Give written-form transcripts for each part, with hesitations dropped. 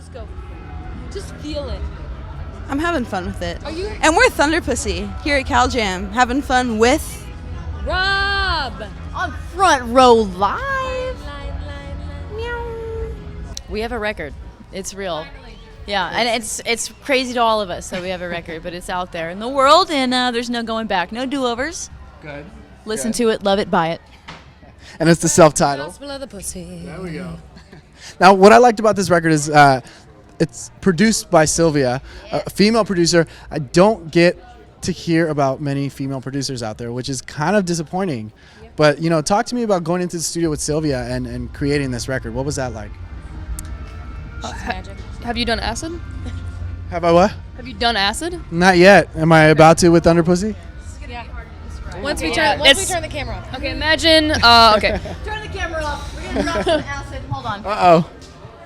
Just go. Just feel it. I'm having fun with it. Are you? And we're Thunderpussy here at Cal Jam, having fun with Rob! On Front Row Live. Meow. We have a record. It's real. Yeah, and it's crazy to all of us that we have a record, but it's out there in the world, and there's no going back. No do-overs. Good. Listen to it, love it, buy it. And it's the self-titled. Gospel of the pussy. There we go. Now, what I liked about this record is it's produced by Sylvia, a female producer. I don't get to hear about many female producers out there, which is kind of disappointing. Yep. But, you know, talk to me about going into the studio with Sylvia and creating this record. What was that like? Magic. Have you done acid? Have I what? Have you done acid? Not yet. Am I about to with Thunderpussy? Yeah. Once we turn the camera off. Okay, imagine. Okay. Turn the camera off. We're gonna drop some acid. Hold on. Uh-oh.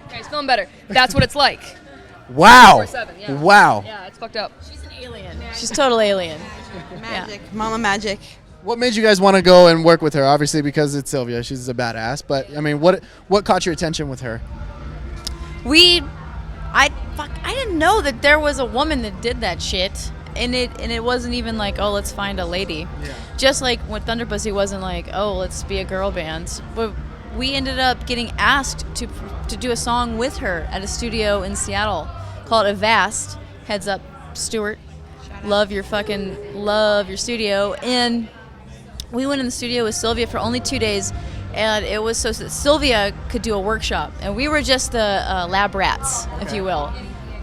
Okay, it's feeling better. That's what it's like. Wow. 24/7, yeah. Wow. Yeah, it's fucked up. She's an alien. She's total alien. Magic. Mama Magic. What made you guys want to go and work with her? Obviously because it's Sylvia. She's a badass. But, I mean, what caught your attention with her? I didn't know that there was a woman that did that shit. And it wasn't even like, oh, let's find a lady. Yeah. Just like when Thunderpussy wasn't like, oh, let's be a girl band. But we ended up getting asked to do a song with her at a studio in Seattle called Avast. Heads up, Stuart. Love your studio. And we went in the studio with Sylvia for only 2 days. And it was so that Sylvia could do a workshop. And we were just the lab rats, if you will,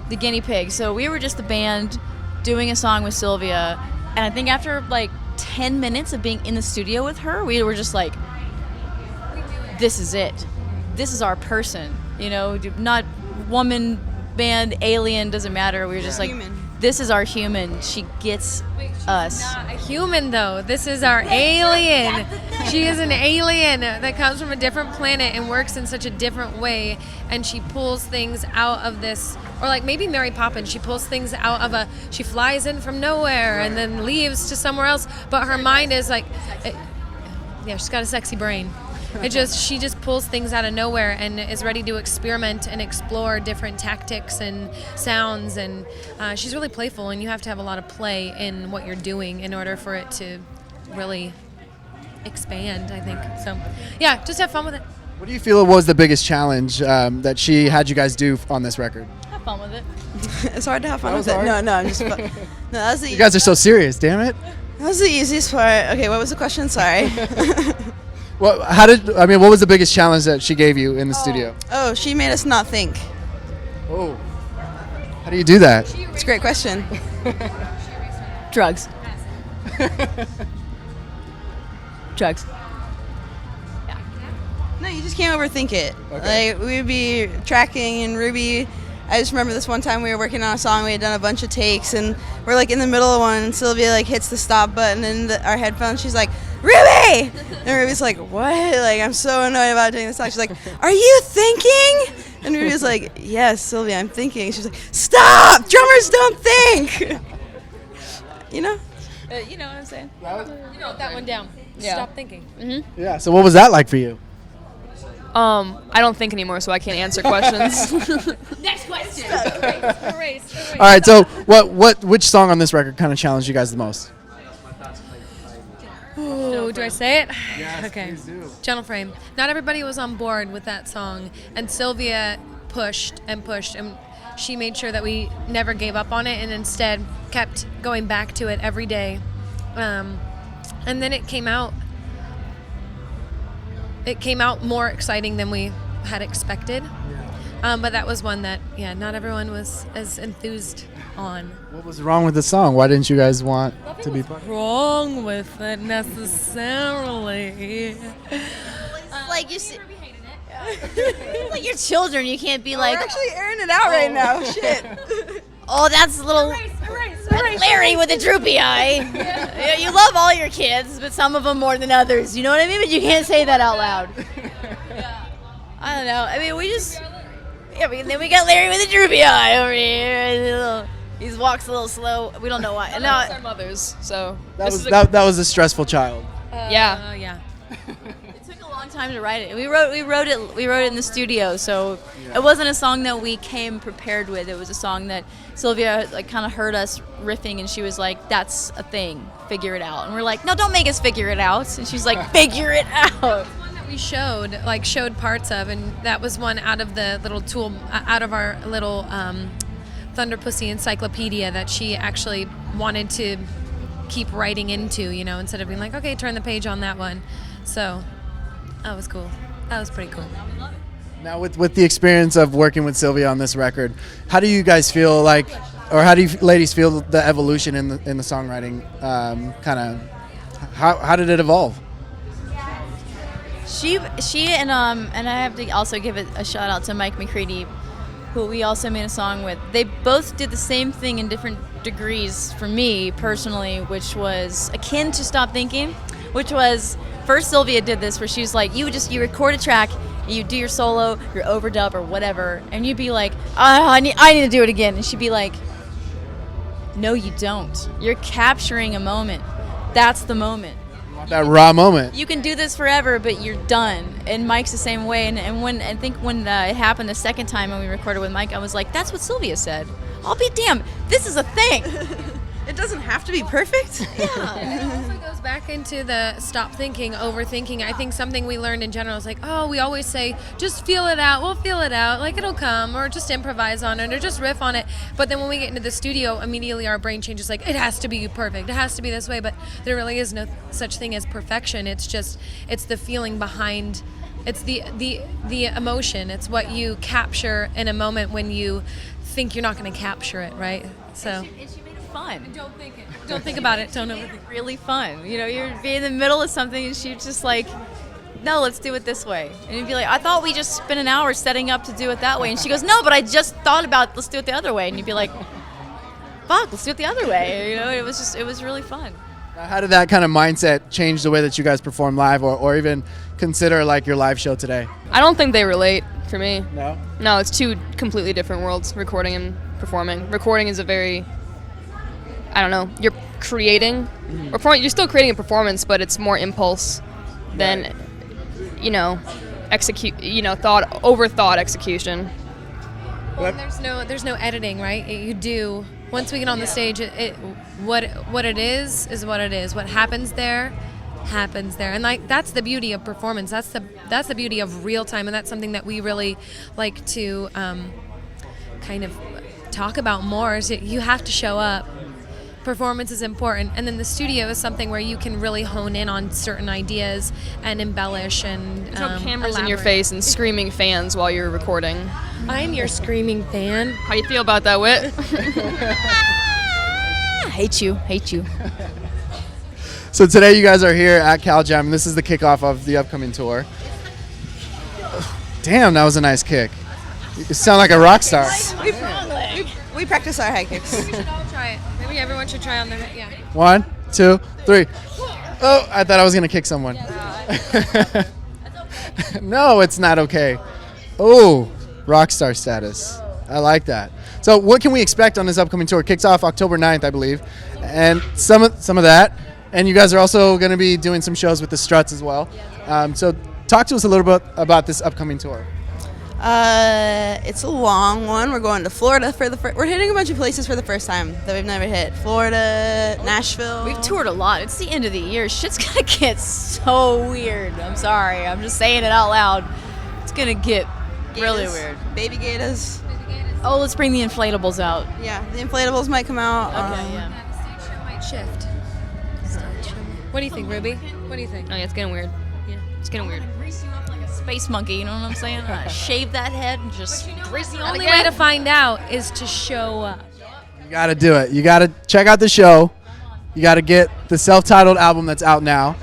the guinea pigs. So we were just the band doing a song with Sylvia. And I think after like 10 minutes of being in the studio with her, we were just like, this is it. This is our person. You know, not woman, band, alien, doesn't matter. We were just like, this is our human. She gets us. Not a human, though. This is our alien. She is an alien that comes from a different planet and works in such a different way. And she pulls things out of this, or like maybe Mary Poppins, she pulls things out of she flies in from nowhere and then leaves to somewhere else. But her mind is like, she's got a sexy brain. She just pulls things out of nowhere and is ready to experiment and explore different tactics and sounds, and she's really playful, and you have to have a lot of play in what you're doing in order for it to really expand, I think. So yeah, just have fun with it. What do you feel was the biggest challenge that she had you guys do on this record? Have fun with it. It's hard to have fun That with was it. hard? No, I'm just. No, that was the. You guys are so serious, damn it. That was the easiest part. Okay, what was the question? Sorry. Well, what was the biggest challenge that she gave you in the studio? Oh, she made us not think. Oh. How do you do that? It's a great question. Drugs. Drugs. No, you just can't overthink it. Okay. Like, we'd be tracking and Ruby. I just remember this one time we were working on a song. We had done a bunch of takes, and we're like in the middle of one. And Sylvia like hits the stop button in our headphones. She's like, "Ruby!" And Ruby's like, "What?" Like, I'm so annoyed about doing this song. She's like, "Are you thinking?" And Ruby's like, "Yes, Sylvia, I'm thinking." She's like, "Stop! Drummers don't think." You know? You know what I'm saying? You know that one down. Yeah. Stop thinking. Mm-hmm. Yeah, so what was that like for you? I don't think anymore, so I can't answer questions. Next question. Erase. All right, so which song on this record kind of challenged you guys the most? Ooh, do I say it? Yes, okay. please do. Gentle Frame. Not everybody was on board with that song, and Sylvia pushed, and she made sure that we never gave up on it, and instead kept going back to it every day. And then it came out. It came out more exciting than we had expected. Yeah. But that was one that, not everyone was as enthused on. What was wrong with the song? Why didn't you guys want to be part? Wrong with it necessarily. Like you see, like your children, you can't be like, We're actually airing it out right now. Shit. oh, that's a little. That's Larry with a droopy eye. Yeah, you love all your kids, but some of them more than others. You know what I mean? But you can't say that out loud. I don't know. I mean, then we got Larry with a droopy eye over here. He walks a little slow. We don't know why. It's our mothers, so That was a stressful child. yeah. Yeah. It took a long time time to write it. We wrote it in the studio, so it wasn't a song that we came prepared with. It was a song that Sylvia like kind of heard us riffing, and she was like, "That's a thing. Figure it out." And we're like, "No, don't make us figure it out." And she's like, "Figure it out." We showed parts of, and that was one out of the little tool, out of our little Thunderpussy encyclopedia that she actually wanted to keep writing into, instead of being like, okay, turn the page on that one. So that was cool. That was pretty cool. Now, with the experience of working with Sylvia on this record, how do you guys feel like, or how do you ladies feel the evolution in the songwriting? How did it evolve? She and I have to also give a shout out to Mike McCready, who we also made a song with. They both did the same thing in different degrees for me personally, which was akin to Stop Thinking, which was first Sylvia did this where she was like, you record a track, you do your solo, your overdub or whatever, and you'd be like, I need to do it again, and she'd be like, no, you don't. You're capturing a moment. That's the moment. That raw moment. You can do this forever, but you're done. And Mike's the same way. And when it happened the second time when we recorded with Mike, I was like, that's what Sylvia said. I'll be damned. This is a thing. It doesn't have to be perfect. Yeah. It also goes back into the stop thinking, overthinking. I think something we learned in general is like, we always say, just feel it out. We'll feel it out. Like, it'll come, or just improvise on it, or just riff on it. But then when we get into the studio, immediately our brain changes, like, it has to be perfect. It has to be this way. But there really is no such thing as perfection. It's the feeling behind. It's the emotion. It's what you capture in a moment when you think you're not going to capture it, right? So. And she made it fun. Don't think it. Don't think about it. Don't overthink. Really fun. You'd be in the middle of something and she'd just like, no, let's do it this way. And you'd be like, I thought we just spent an hour setting up to do it that way. And she goes, no, but I just thought about, let's do it the other way. And you'd be like, fuck, let's do it the other way. It was really fun. How did that kind of mindset change the way that you guys perform live, or even consider like your live show today? I don't think they relate for me. No? No, it's two completely different worlds, recording and performing. Recording is a very, I don't know, you're creating. You're still creating a performance, but it's more impulse than, overthought execution. Well, there's no editing, right? You do. Once we get on the stage, what it is what it is. What happens there, and like that's the beauty of performance. That's the beauty of real time, and that's something that we really like to kind of talk about more. Is you have to show up. Performance is important, and then the studio is something where you can really hone in on certain ideas and embellish and There's no cameras in your elaborate. face and screaming fans while you're recording. I'm your screaming fan. How you feel about that, Whit? Hate you. So today you guys are here at Cal Jam, and this is the kickoff of the upcoming tour. Damn, that was a nice kick. You sound like a rock star. We practice our high kicks. We should all try it. Maybe everyone should try on their yeah. 1, 2, 3. Oh, I thought I was going to kick someone. No, it's not okay. Oh, rock star status. I like that. So what can we expect on this upcoming tour? It kicks off October 9th, I believe. And some of that. And you guys are also going to be doing some shows with the Struts as well. So talk to us a little bit about this upcoming tour. It's a long one. We're going to Florida for we're hitting a bunch of places for the first time that we've never hit. Florida, Nashville. We've toured a lot. It's the end of the year. Shit's gonna get so weird. I'm sorry. I'm just saying it out loud. It's gonna get really weird. Baby Gators. Oh, let's bring the inflatables out. Yeah, the inflatables might come out. Okay, yeah. The stage show might shift. What do you think, Ruby? What do you think? Oh, yeah, it's getting weird. Yeah. It's getting weird. Grease you up like a space monkey, you know what I'm saying? Shave that head and just grease you The up only again. way to find out is to show up. You got to do it. You got to check out the show. You got to get the self-titled album that's out now.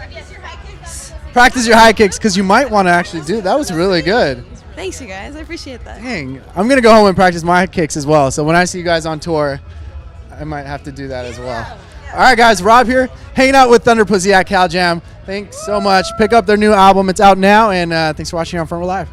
Practice your high kicks, because you might want to actually do. That was really good. Thanks, you guys. I appreciate that. Dang. I'm going to go home and practice my kicks as well. So when I see you guys on tour, I might have to do that as well. All right, guys. Rob here, hanging out with Thunderpussy at Cal Jam. Thanks so much. Pick up their new album. It's out now. And thanks for watching on Front Row Live.